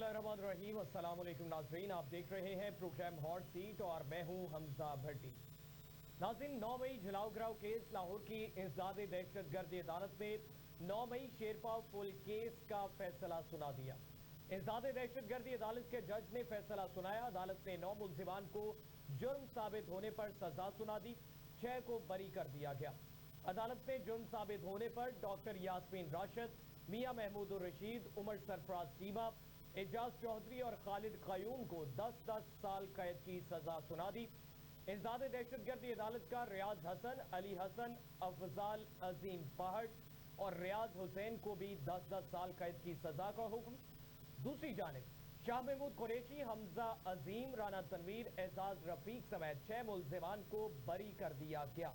बिस्मिल्लाहिर्रहमानिर्रहीम। अस्सलाम वालेकुम नाज़रीन, आप देख रहे हैं प्रोग्राम हॉट सीट और मैं हूं हमजा भट्टी। नाज़रीन, 9 मई जलाओ केस लाहौर की इंसदाद दहशतगर्दी अदालत ने 9 मई शेरपाव पुल केस का फैसला सुना दिया। इंसदाद दहशतगर्दी अदालत के जज ने फैसला सुनाया। अदालत ने 9 मुल्जिमान को जुर्म साबित होने पर सजा सुना दी, 6 को बरी कर दिया गया। अदालत ने जुर्म साबित होने पर डॉक्टर यास्मीन राशिद, मियां महमूद रशीद, उमर सरफराज टीमा, एजाज चौधरी और खालिद कयूम को 10-10 साल कैद की सजा सुना दी। इंसदाद दहशतगर्दी अदालत का रियाज हसन, अली हसन, अफजाल अजीम पहाड़ और रियाज हुसैन को भी 10-10 साल कैद की सजा का हुक्म। दूसरी जानिब शाह महमूद कुरैशी, हमजा अजीम, राना तनवीर, एजाज रफीक समेत 6 मुल्जिमान को बरी कर दिया गया।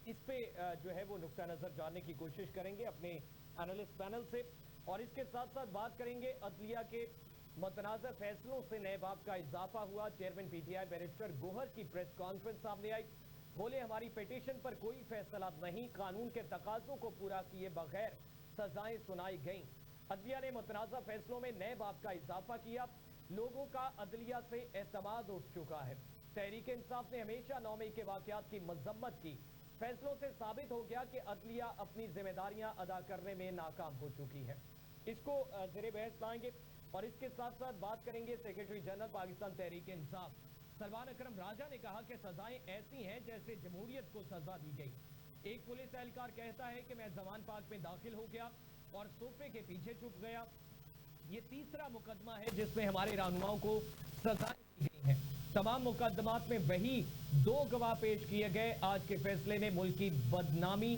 इस पे जो है वो नुक्ता नजर जानने की कोशिश करेंगे अपने एनालिस्ट पैनल से, और इसके साथ साथ बात करेंगे अदलिया के मुतनाज़ फैसलों से नए बाब का इजाफा हुआ। चेयरमैन पीटीआई बैरिस्टर गोहर की प्रेस कॉन्फ्रेंस सामने आई, बोले हमारी पिटीशन पर कोई फैसला नहीं, कानून के तकाजों को पूरा किए बगैर सजाएं सुनाई गईं। अदलिया ने मुतनाज़ा फैसलों में नए बाब का इजाफा किया, लोगों का अदलिया से एतमाद उठ चुका है। तहरीक इंसाफ ने हमेशा 9 मई के वाकयात की मजम्मत की, फैसलों से साबित हो गया कि अदलिया अपनी जिम्मेदारियां अदा करने में नाकाम हो चुकी है। इसको ज़ेरे बहस लाएंगे और इसके साथ साथ बात करेंगे सेक्रेटरी जनरल पाकिस्तान तहरीक इंसाफ सलमान अकरम राजा ने कहा कि सजाएं ऐसी हैं जैसे जमहूरियत को सजा दी गई। एक पुलिस एहलकार कहता है कि मैं जवान पार्क में दाखिल हो गया और सोफे के पीछे छुप गया। ये तीसरा मुकदमा है जिसमें हमारे रहनुमाओं को सजाएं दी गई हैं। तमाम मुकदमात में वही 2 गवाह पेश किए गए। आज के फैसले ने मुल्क की बदनामी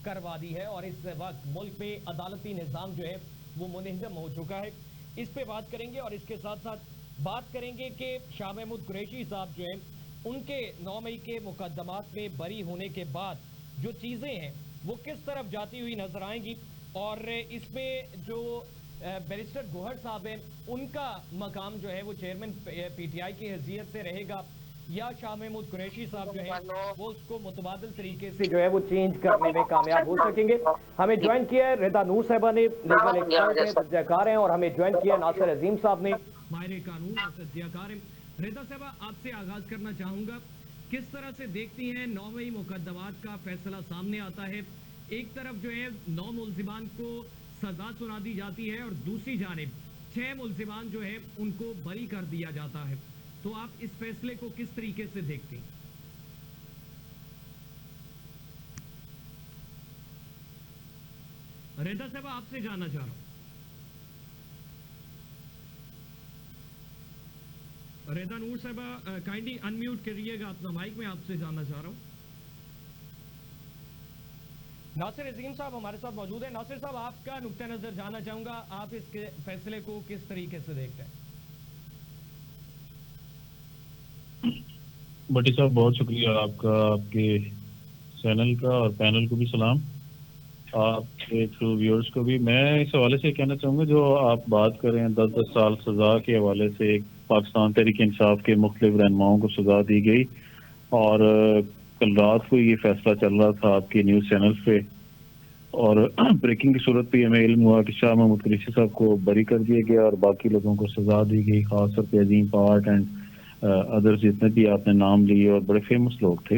करवा दी है और इस वक्त मुल्क में अदालती निज़ाम जो है वो मुनहदम हो चुका है। इस पे बात करेंगे और इसके साथ साथ बात करेंगे कि शाह महमूद कुरैशी साहब जो हैं उनके 9 मई के मुकदमात में बरी होने के बाद जो चीज़ें हैं वो किस तरफ जाती हुई नजर आएंगी, और इसमें जो बैरिस्टर गोहर साहब हैं उनका मकाम जो है वो चेयरमैन पीटीआई की हैसियत से रहेगा या शाह महमूद कुरैशी साहब जो है वो उसको मुतबादिल तरीके से जो है वो चेंज करने में कामयाब हो सकेंगे। हमें ज्वाइन किया है रेदा नूर साहबा ने, लीगल एक्सपर्ट है, तज्जियाकार हैं, और हमें ज्वाइन किया नासिर अजीम साहब ने, माहिर कानून और तज्जियाकार हैं। रेदा साहबा, आपसे आगाज करना चाहूंगा, किस तरह से देखती हैं 9 मई मुकदमात का फैसला सामने आता है? एक तरफ जो है 9 मुल्जिमान को सजा सुना दी जाती है और दूसरी जानिब 6 मुल्जिमान जो है उनको बरी कर दिया जाता है, तो आप इस फैसले को किस तरीके से देखते हैं? रेदा साहब, आपसे जानना चाह रहा हूं। रेदा नूर साहब, काइंडली अनम्यूट करिएगा अपना माइक, में आपसे जानना चाह रहा हूं। नासिर अजीम साहब हमारे साथ मौजूद है। नासिर साहब, आपका नुक्ता नजर जानना चाहूंगा, आप इस फैसले को किस तरीके से देखते हैं? भट्टी साहब, बहुत शुक्रिया आपका, आपके चैनल का और पैनल को भी सलाम, आपके थ्रू व्यूअर्स को भी। मैं इस हवाले से कहना चाहूँगा, जो आप बात कर रहे हैं 10-10 साल सज़ा के हवाले से, पाकिस्तान तहरीक इंसाफ के मुख्तलिफ रहनुमाओं को सज़ा दी गई, और कल रात को ये फैसला चल रहा था आपके न्यूज़ चैनल पे, और ब्रेकिंग की सूरत पे हमें इल्म हुआ कि शाह महमूद कुरैशी साहब को बरी कर दिया गया और बाकी लोगों को सज़ा दी गई, खासतौर पर अजीम पार्ट एंड अदर्स जितने भी आपने नाम लिए और बड़े फेमस लोग थे।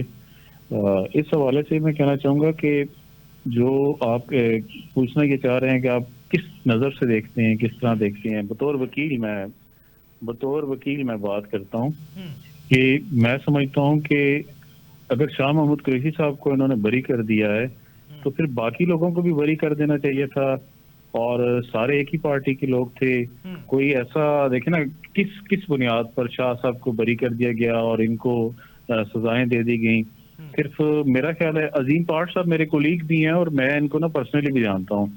इस हवाले से मैं कहना चाहूँगा कि जो आप पूछना ये चाह रहे हैं कि आप किस नज़र से देखते हैं, किस तरह देखते हैं, बतौर वकील मैं बात करता हूँ कि मैं समझता हूँ कि अगर शाह महमूद कुरैशी साहब को इन्होंने बरी कर दिया है तो फिर बाकी लोगों को भी बरी कर देना चाहिए था, और सारे एक ही पार्टी के लोग थे। कोई ऐसा देखे ना किस बुनियाद पर शाह साहब को बरी कर दिया गया और इनको सजाएं दे दी गई। सिर्फ मेरा ख्याल है, अजीम पार्ट साहब मेरे कोलीग भी हैं और मैं इनको ना पर्सनली भी जानता हूँ।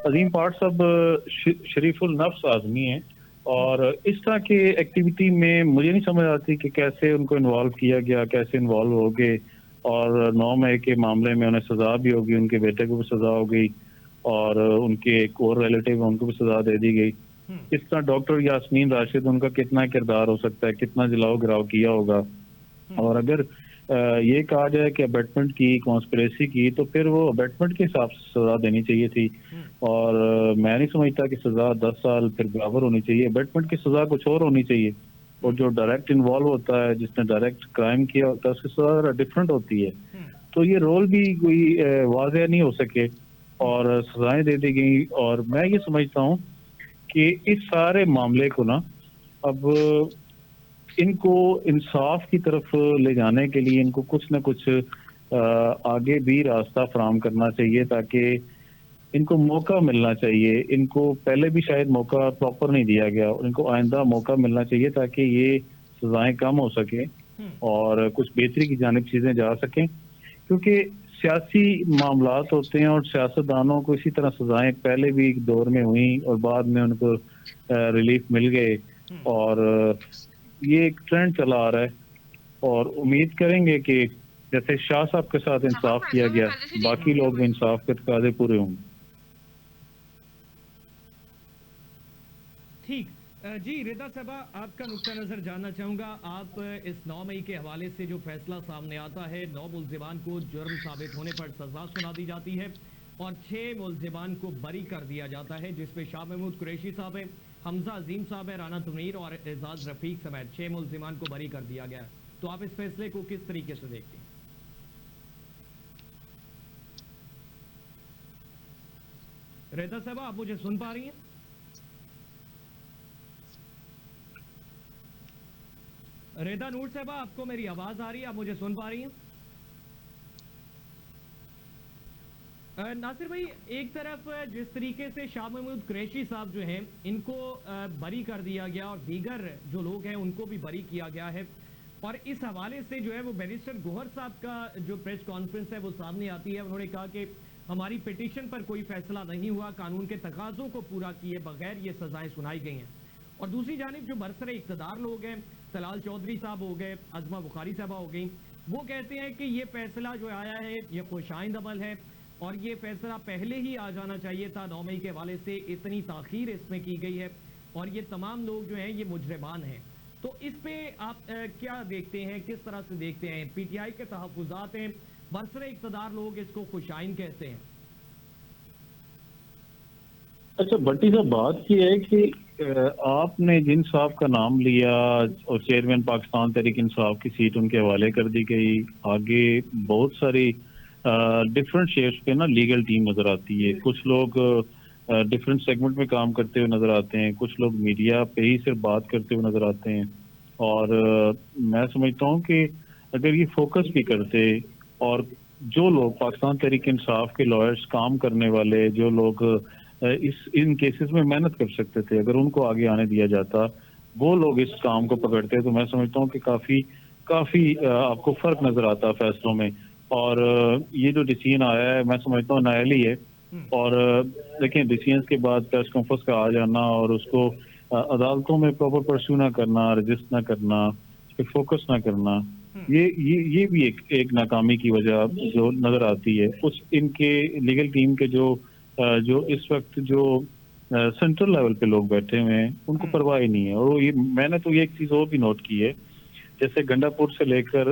अजीम पार्ट साहब शरीफुल नफ्स आदमी हैं, और इस तरह के एक्टिविटी में मुझे नहीं समझ आती कि कैसे उनको इन्वॉल्व किया गया, कैसे इन्वॉल्व हो गए, और 9 मई के मामले में उन्हें सजा भी होगी, उनके बेटे को भी सजा हो गई, और उनके एक और रिलेटिव है उनको भी सजा दे दी गई। इस तरह डॉक्टर यास्मीन राशिद, उनका कितना किरदार हो सकता है, कितना जलाओ गिराव किया होगा, और अगर یہ کہا جائے کہ ابیٹمنٹ کی کانسپریسی کی تو پھر وہ ابیٹمنٹ کے حساب سے سزا دینی چاہیے تھی، اور میں نہیں سمجھتا کہ سزا 10 سال پھر برابر ہونی چاہیے. ابیٹمنٹ کی سزا کچھ اور ہونی چاہیے، اور جو ڈائریکٹ انوالو ہوتا ہے، جس نے ڈائریکٹ کرائم کیا ہوتا ہے، اس کی سزا ڈفرینٹ ہوتی ہے. تو یہ رول بھی کوئی واضح نہیں ہو سکے اور سزائیں دے دی گئیں. اور میں یہ سمجھتا ہوں کہ اس سارے معاملے کو نا اب ان کو انصاف کی طرف لے جانے کے لیے ان کو کچھ نہ کچھ آگے بھی راستہ فراہم کرنا چاہیے، تاکہ ان کو موقع ملنا چاہیے. ان کو پہلے بھی شاید موقع پراپر نہیں دیا گیا، ان کو آئندہ موقع ملنا چاہیے تاکہ یہ سزائیں کم ہو سکیں اور کچھ بہتری کی جانب چیزیں جا سکیں. کیونکہ سیاسی معاملات ہوتے ہیں اور سیاستدانوں کو اسی طرح سزائیں پہلے بھی ایک دور میں ہوئیں اور بعد میں ان کو ریلیف مل گئے، اور یہ ایک ٹرینڈ چلا آ رہا ہے. اور امید کریں گے کہ جیسے شاہ صاحب کے ساتھ انصاف کیا گیا، باقی لوگ بھی انصاف کے تقاضے پورے ہوں گے. ٹھیک جی، رضا صاحبہ آپ کا نقطہ نظر جاننا چاہوں گا. آپ اس 9 مئی کے حوالے سے جو فیصلہ سامنے آتا ہے، 9 ملزمان کو جرم ثابت ہونے پر سزا سنا دی جاتی ہے اور 6 ملزمان کو بری کر دیا جاتا ہے، جس میں شاہ محمود قریشی صاحب ہے، حمزہ عظیم صاحب ہے، رانا تنویر اور اعزاز رفیق سمیت 6 ملزمان کو بری کر دیا گیا. تو آپ اس فیصلے کو کس طریقے سے دیکھتے ہیں؟ رضا صاحبہ آپ مجھے سن پا رہی ہیں؟ ریدا نور صاحبہ آپ کو میری آواز آ رہی ہے؟ آپ مجھے سن پا رہی ہیں؟ ناصر بھائی، ایک طرف جس طریقے سے شاہ محمود قریشی صاحب جو ہیں ان کو بری کر دیا گیا اور دیگر جو لوگ ہیں ان کو بھی بری کیا گیا ہے، اور اس حوالے سے جو ہے وہ بیرسٹر گوہر صاحب کا جو پریس کانفرنس ہے وہ سامنے آتی ہے. انہوں نے کہا کہ ہماری پیٹیشن پر کوئی فیصلہ نہیں ہوا، قانون کے تقاضوں کو پورا کیے بغیر یہ سزائیں سنائی گئی ہیں. اور دوسری جانب جو برسر اقتدار لوگ ہیں، طلال چودھری صاحب ہو گئے، عظمہ بخاری صاحبہ ہو گئی، وہ کہتے ہیں کہ یہ فیصلہ جو آیا ہے یہ خوشائند عمل ہے اور یہ فیصلہ پہلے ہی آ جانا چاہیے تھا. 9 مئی کے حوالے سے اتنی تاخیر اس میں کی گئی ہے اور یہ تمام لوگ جو ہیں یہ مجرمان ہیں. تو اس پہ آپ کیا دیکھتے ہیں، کس طرح سے دیکھتے ہیں؟ پی ٹی آئی کے تحفظات ہیں، برسر اقتدار لوگ اس کو خوشائند کہتے ہیں. اچھا بھٹی صاحب، بات یہ ہے کہ آپ نے جن صاحب کا نام لیا اور چیئرمین پاکستان تحریک انصاف کی سیٹ ان کے حوالے کر دی گئی، آگے بہت ساری ڈفرینٹ شیپس پہ نا لیگل ٹیم نظر آتی ہے. کچھ لوگ ڈفرینٹ سیگمنٹ میں کام کرتے ہوئے نظر آتے ہیں، کچھ لوگ میڈیا پہ ہی صرف بات کرتے ہوئے نظر آتے ہیں. اور میں سمجھتا ہوں کہ اگر یہ فوکس بھی کرتے اور جو لوگ پاکستان تحریک انصاف کے لائرز کام کرنے والے، جو لوگ ان کیسز میں محنت کر سکتے تھے، اگر ان کو آگے آنے دیا جاتا، وہ لوگ اس کام کو پکڑتے، تو میں سمجھتا ہوں کہ کافی آپ کو فرق نظر آتا فیصلوں میں. اور یہ جو ڈیسیژن آیا ہے میں سمجھتا ہوں نائل ہی ہے. اور دیکھیں ڈیسیژنز کے بعد پریس کانفرنس کا آ جانا اور اس کو عدالتوں میں پراپر پرسو نہ کرنا، رجسٹ نہ کرنا، اس پہ فوکس نہ کرنا، یہ بھی ایک ناکامی کی وجہ جو نظر آتی ہے. کچھ ان کے لیگل ٹیم کے جو اس وقت جو سینٹرل لیول پہ لوگ بیٹھے ہوئے ہیں ان کو پرواہ ہی نہیں ہے. اور میں نے تو یہ ایک چیز اور بھی نوٹ کی ہے، جیسے گنڈا پور سے لے کر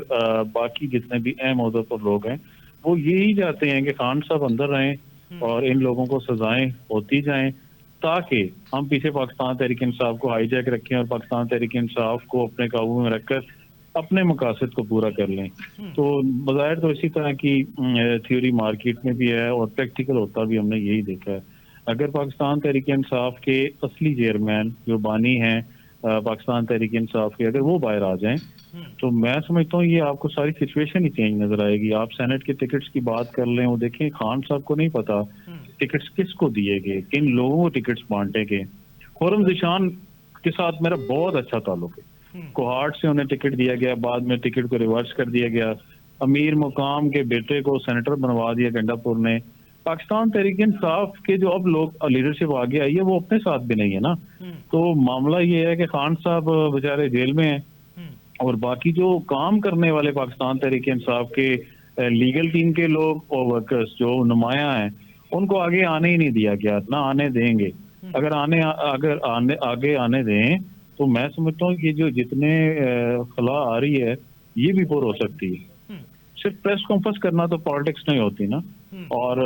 باقی جتنے بھی اہم عہدوں پر لوگ ہیں وہ یہی چاہتے ہیں کہ خان صاحب اندر رہیں اور ان لوگوں کو سزائیں ہوتی جائیں، تاکہ ہم پیچھے پاکستان تحریک انصاف کو ہائی جیک رکھیں اور پاکستان تحریک انصاف کو اپنے قابو میں رکھ کر اپنے مقاصد کو پورا کر لیں. تو بظاہر تو اسی طرح کی تھیوری مارکیٹ میں بھی ہے اور پریکٹیکل ہوتا بھی ہم نے یہی دیکھا ہے. اگر پاکستان تحریک انصاف کے اصلی چیئرمین جو بانی ہیں پاکستان تحریک انصاف کے، اگر وہ باہر آ جائیں تو میں سمجھتا ہوں یہ آپ کو ساری سچویشن ہی چینج نظر آئے گی. آپ سینٹ کے ٹکٹس کی بات کر لیں، وہ دیکھیں خان صاحب کو نہیں پتا ٹکٹس کس کو دیے گئے، کن لوگوں کو ٹکٹس بانٹے گئے. خرم ذیشان کے ساتھ میرا بہت اچھا تعلق ہے، کوہاٹ سے انہیں ٹکٹ دیا گیا، بعد میں ٹکٹ کو ریورس کر دیا گیا. امیر مقام کے بیٹے کو سینیٹر بنوا دیا گنڈا پور نے. پاکستان تحریک انصاف کے جو اب لوگ لیڈرشپ آگے آئی ہے وہ اپنے ساتھ بھی نہیں ہے نا. تو معاملہ یہ ہے کہ خان صاحب بیچارے جیل میں ہیں اور باقی جو کام کرنے والے پاکستان تحریک انصاف کے لیگل ٹیم کے لوگ اور ورکرز جو نمایاں ہیں ان کو آگے آنے ہی نہیں دیا گیا، نہ آنے دیں گے. اگر آگے آنے دیں تو میں سمجھتا ہوں کہ جو جتنے خلا آ رہی ہے یہ بھی پر ہو سکتی ہے. सिर्फ प्रेस कॉन्फ्रेंस करना तो पॉलिटिक्स नहीं होती ना, और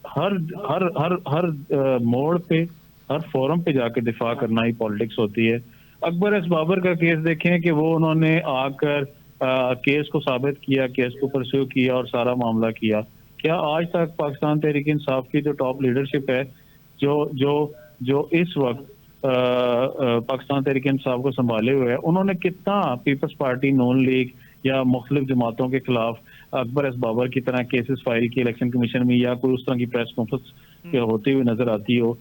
हर हर हर हर मोड़ पे, हर फोरम पे जाके दिफा करना ही पॉलिटिक्स होती है। अकबर एस बाबर का केस देखें कि वो उन्होंने आकर केस को साबित किया, केस को परस्यू किया और सारा मामला किया। क्या आज तक पाकिस्तान तहरीक इंसाफ की जो टॉप लीडरशिप है, जो जो जो इस वक्त पाकिस्तान तहरीक इंसाफ को संभाले हुए है, उन्होंने कितना पीपल्स पार्टी, नून लीग या मुख्तलिफ जमातों के खिलाफ अकबर एस बाबर की तरह केसेस फाइल की इलेक्शन कमीशन में, या कोई उस तरह की प्रेस कॉन्फ्रेंस होती हुई नजर आती हो?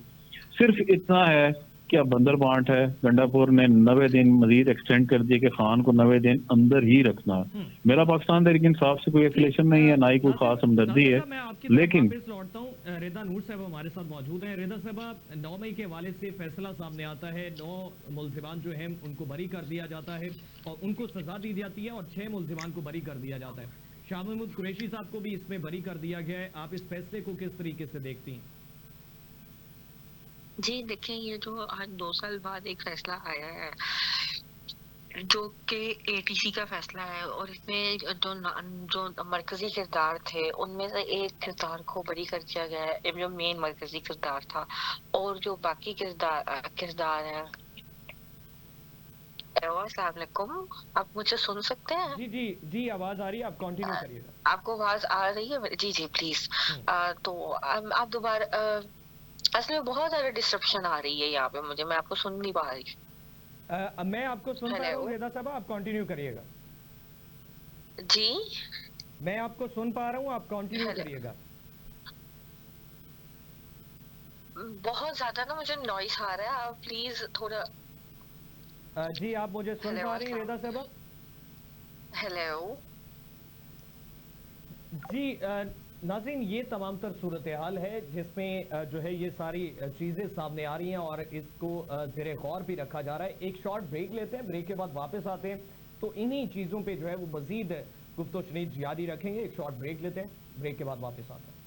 सिर्फ इतना है कि अब बंदर बांट है, गंडापुर ने 90 दिन मजीद एक्सटेंड कर दिए कि खान को 90 दिन अंदर ही रखना है। मेरा पाकिस्तान तहरीक इंसाफ से कोई एफिलेशन नहीं है, ना ही कोई खास हमदर्दी है, लेकिन लौटता हूँ। रेदा नूर साहब हमारे साथ मौजूद हैं। रेदा साहब, 9 मई के हवाले से फैसला सामने आता है, 9 मुल्जिमान जो हैं उनको बरी कर दिया जाता है और उनको सजा दी जाती है, और 6 मुल्जिमान को बरी कर दिया जाता है। शाह महमूद कुरैशी साहब को भी इसमें बरी कर दिया गया है। आप इस फैसले को किस तरीके से देखती हैं? जी देखिए, ये जो आज 2 साल बाद एक फैसला आया है जो कि एटीसी का फैसला है, और इसमें जो मरकजी किरदार थे उनमें से एक किरदार को बरी कर दिया गया है, जो मेन मरकजी किरदार था, और जो बाकी किरदार हैं। अस्सलाम वालेकुम, आप मुझे सुन सकते हैं? जी जी जी, आवाज आ रही है, आप कंटिन्यू करिएगा। आपको आवाज आ रही है? जी जी प्लीज। तो आप दोबारा, असल में बहुत ज्यादा डिस्ट्रप्शन आ रही है यहाँ पे मुझे, मैं आपको सुन नहीं पा रही। मैं आपको सुन पा रहा हूँ रेदा साहब, आप कंटिन्यू करिएगा। जी, मैं आपको सुन पा रहा हूँ, आप कंटिन्यू करिएगा। बहुत ज्यादा ना मुझे नॉइस आ रहा है, आप प्लीज थोड़ा। जी, आप मुझे सुन पा रही हैं रेदा साहब? हेलो जी नाज़रीन, ये तमाम तर सूरत हाल है जिसमें जो है ये सारी चीज़ें सामने आ रही हैं और इसको ज़ेरे गौर भी रखा जा रहा है। एक शॉर्ट ब्रेक लेते हैं, ब्रेक के बाद वापस आते हैं तो इन्हीं चीज़ों पे जो है वो मज़ीद गुफ्तगू जारी रखेंगे। एक शॉर्ट ब्रेक लेते हैं, ब्रेक के बाद वापस आते हैं।